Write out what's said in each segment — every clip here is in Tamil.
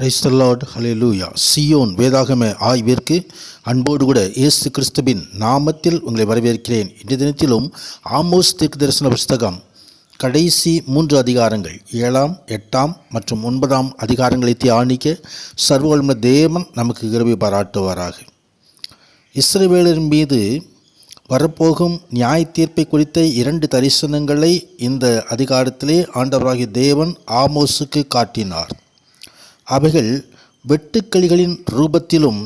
Praise the Lord, hallelujah. Zion வேதாகம ஆய்விற்கு அன்போடு கூட இயேசு கிறிஸ்துவின் நாமத்தில் உங்களை வரவேற்கிறேன். இன்றைய தினத்திலும் ஆமோஸ் தீர்க்கதரிசன புஸ்தகம் கடைசி 3 அதிகாரங்கள் 7ஆம் 8ஆம் மற்றும் 9ஆம் அதிகாரங்களை தியானிக்க சர்வவல்லமை தேவன் நமக்கு கிருபை பாராட்டுவாராக. இஸ்ரவேலரின் மீது வரப்போகும் நியாய தீர்ப்பை குறித்த 2 தரிசனங்களை இந்த அதிகாரத்திலே ஆண்டவராகிய தேவன் ஆமோஸுக்கு காட்டினார். அவைகள் வெட்டுக்கிளிகளின் ரூபத்திலும்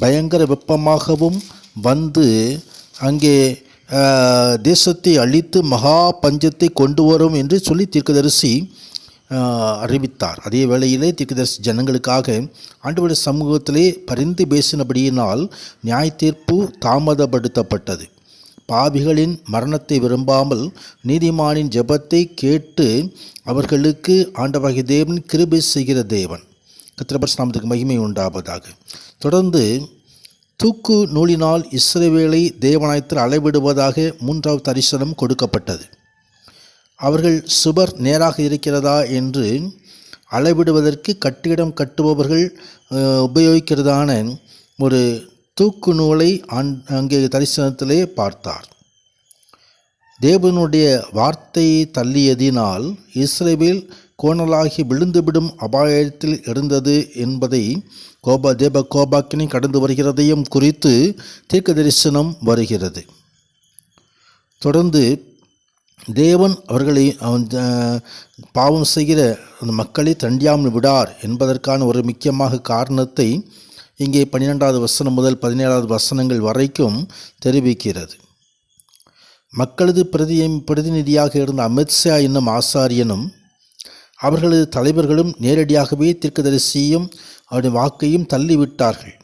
பயங்கர வெப்பமாகவும் வந்து அங்கே தேசத்தை அழித்து மகா பஞ்சத்தை கொண்டு வரும் என்று சொல்லி தீர்க்கதரிசி அறிவித்தார். அதே வேளையிலே தீர்க்கதரிசி ஜனங்களுக்காக ஆண்டவருடைய சமூகத்திலே பரிந்து பேசினபடியினால் நியாய தீர்ப்பு தாமதப்படுத்தப்பட்டது. பாவிகளின் மரணத்தை விரும்பாமல் நீதிமானின் ஜெபத்தை கேட்டு அவர்களுக்கு ஆண்டவராகிய தேவன் கிருபை செய்கிற தேவன். கர்த்தருடைய பரிசுத்த நாமத்துக்கு மகிமை உண்டாவதாக. தொடர்ந்து தூக்கு நூலினால் இஸ்ரவேலை தேவனாயத்தில் அளவிடுவதாக 3வது தரிசனம் கொடுக்கப்பட்டது. அவர்கள் சுவர் நேராக இருக்கிறதா என்று அளவிடுவதற்கு கட்டிடம் கட்டுபவர்கள் உபயோகிக்கிறதான ஒரு தூக்கு நூலை அங்கே தரிசனத்திலே பார்த்தார். தேவனுடைய வார்த்தையை தள்ளியதினால் இஸ்ரவேல் கோணலாகி விழுந்துவிடும் அபாயத்தில் இருந்தது என்பதை தேவ கோபாக்கினை கடந்து வருகிறதையும் குறித்து தீர்க்க தரிசனம் வருகிறது. தொடர்ந்து தேவன் அவர்களை பாவம் செய்கிற அந்த மக்களை தண்டியாமல் விடார் என்பதற்கான ஒரு முக்கியமாக காரணத்தை இங்கே 12வது வசனம் முதல் 17வது வசனங்கள் வரைக்கும் தெரிவிக்கிறது. மக்களது பிரதிநிதியாக இருந்த அமித்ஷா என்னும் ஆசாரியனும் அவர்களது தலைவர்களும் நேரடியாகவே தீர்க்கதரிசியும் அவருடைய வாக்கையும் தள்ளிவிட்டார்கள்.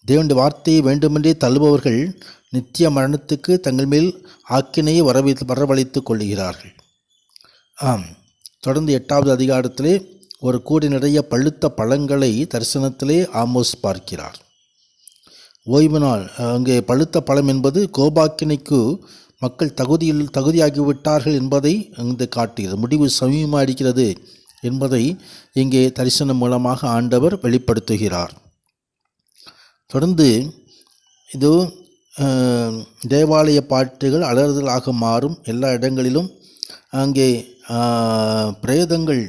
தேவனுடைய வார்த்தையை வேண்டுமென்றே தள்ளுபவர்கள் நித்திய மரணத்துக்கு தங்கள் மேல் ஆக்கினையை வரவழைத்து கொள்கிறார்கள். தொடர்ந்து 8வது அதிகாரத்திலே ஒரு கூடை நிறைய பழுத்த பழங்களை தரிசனத்திலே ஆமோஸ் பார்க்கிறார். ஓய்வு நாள் அங்கே பழுத்த பழம் என்பது கோபாக்கினைக்கு மக்கள் தகுதியாகிவிட்டார்கள் என்பதை அங்கு காட்டுகிறது. முடிவு சமீபமாக இருக்கிறது என்பதை இங்கே தரிசனம் மூலமாக ஆண்டவர் வெளிப்படுத்துகிறார். தொடர்ந்து இது தேவாலய பாட்டுகள் அலறுதலாக மாறும். எல்லா இடங்களிலும் அங்கே பிரேதங்கள்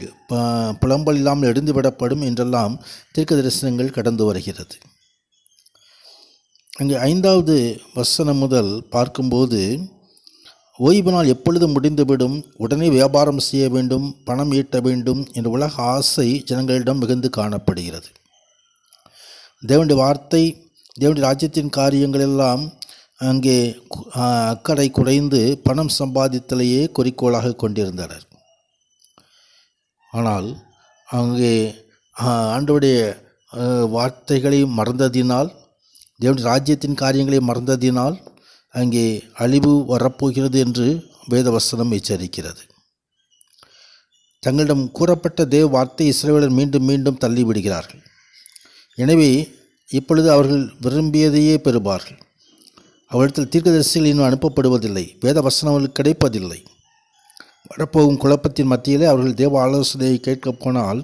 புலம்பல் இல்லாமல் எழுந்துவிடப்படும் என்றெல்லாம் தீர்க்க தரிசனங்கள் கடந்து வருகிறது. அங்கே 5வது வசனம் முதல் பார்க்கும்போது ஓய்வு நாள் எப்பொழுது முடிந்துவிடும், உடனே வியாபாரம் செய்ய வேண்டும், பணம் ஈட்ட வேண்டும் என்ற உலக ஆசை ஜனங்களிடம் மிகுந்து காணப்படுகிறது. தேவனுடைய வார்த்தை, தேவனுடைய ராஜ்யத்தின் காரியங்களெல்லாம் அங்கே அக்கறை குறைந்து பணம் சம்பாதித்தலையே குறிக்கோளாக கொண்டிருந்தனர். ஆனால் அங்கே ஆண்டவருடைய வார்த்தைகளை மறந்ததினால், தேவனுடைய ராஜ்யத்தின் காரியங்களை மறந்ததினால் அங்கே அழிவு வரப்போகிறது என்று வேதவசனம் எச்சரிக்கிறது. தங்களிடம் கூறப்பட்ட தேவ வார்த்தை இஸ்ரவேலர் மீண்டும் மீண்டும் தள்ளிவிடுகிறார்கள். எனவே இப்பொழுது அவர்கள் விரும்பியதையே பெறுவார்கள். அவரிடத்தில் தீர்க்கதரிசிகள் இன்னும் அனுப்பப்படுவதில்லை, வேத வசனங்கள் கிடைப்பதில்லை. வரப்போகும் குழப்பத்தின் மத்தியிலே அவர்கள் தேவ ஆலோசனையை கேட்கப் போனால்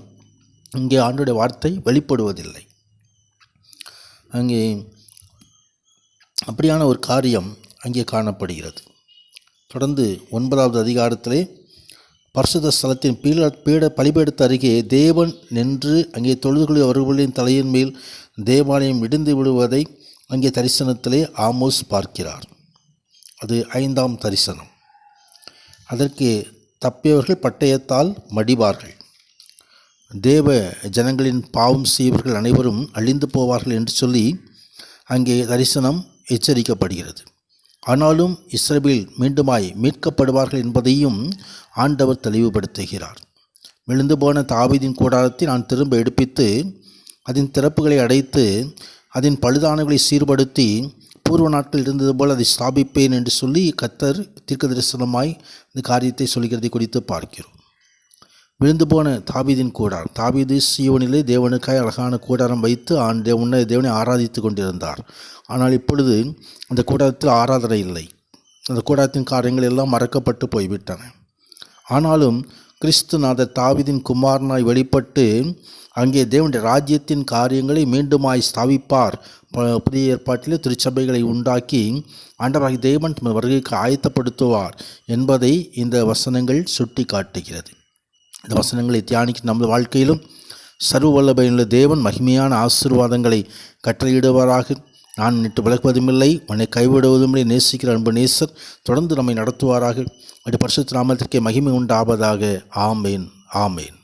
இங்கே ஆண்டவருடைய வார்த்தை வெளிப்படுவதில்லை. அங்கே அப்படியான ஒரு காரியம் அங்கே காணப்படுகிறது. தொடர்ந்து 9வது அதிகாரத்திலே பரிசுத்த ஸ்தலத்தின் பலிபீடத்து அருகே தேவன் நின்று அங்கே தொழுதுகளை அவர்களின் தலையின் மேல் தேவாலயம் இடிந்து விடுவதை அங்கே தரிசனத்திலே ஆமோஸ் பார்க்கிறார். அது 5ஆம் தரிசனம். அதற்கு தப்பியவர்கள் பட்டயத்தால் மடிவார்கள். தேவ ஜனங்களின் பாவம் செய்வர்கள் அனைவரும் அழிந்து போவார்கள் என்று சொல்லி அங்கே தரிசனம் எச்சரிக்கப்படுகிறது. ஆனாலும் இஸ்ரவேல் மீண்டுமாய் மீட்கப்படுவார்கள் என்பதையும் ஆண்டவர் தெளிவுபடுத்துகிறார். விழுந்து போன தாவீதின் கூடாரத்தை நான் திரும்ப எடுப்பித்து அதன் திறப்புகளை அடைத்து அதன் பழுதானங்களை சீர்படுத்தி பூர்வ நாட்கள் இருந்தது போல் அதை ஸ்தாபிப்பேன் என்று சொல்லி கர்த்தர் தீர்க்க தரிசனமாய் இந்த காரியத்தை சொல்கிறதை குறித்து பார்க்கிறோம். விழுந்து போன தாவீதின் கூடாரம். தாவீது சீயோனிலே தேவனுக்காய் அழகான கூடாரம் வைத்து தேவனை ஆராதித்து கொண்டிருந்தார். ஆனால் இப்பொழுது அந்த கூடாரத்தில் ஆராதனை இல்லை. அந்த கூடாரத்தின் காரியங்கள் எல்லாம் மறக்கப்பட்டு போய்விட்டன. ஆனாலும் கிறிஸ்துநாதர் தாவீதின் குமாரனாய் வெளிப்பட்டு அங்கே தேவனுடைய ராஜ்யத்தின் காரியங்களை மீண்டுமாய் ஸ்தாபிப்பார். புதிய ஏற்பாட்டிலே திருச்சபைகளை உண்டாக்கி ஆண்டவராகிய தேவன் தமது வருகைக்கு ஆயத்தப்படுத்துவார் என்பதை இந்த வசனங்கள் சுட்டி காட்டுகிறது. இந்த வசனங்களை தியானிக்க நமது வாழ்க்கையிலும் சர்வ வல்லமையுள்ள தேவன் மகிமையான ஆசீர்வாதங்களை கட்டளையிடுவாராக. நான் நிட்டு விலகுவதுமில்லை, உன்னை கைவிடுவதுமில்லை நேசிக்கிற அன்பு நேசர் தொடர்ந்து நம்மை நடத்துவாராக. அப்படி பரிசுத்த நாமத்திற்கே மகிமை உண்டாவதாக. ஆமேன், ஆமேன்.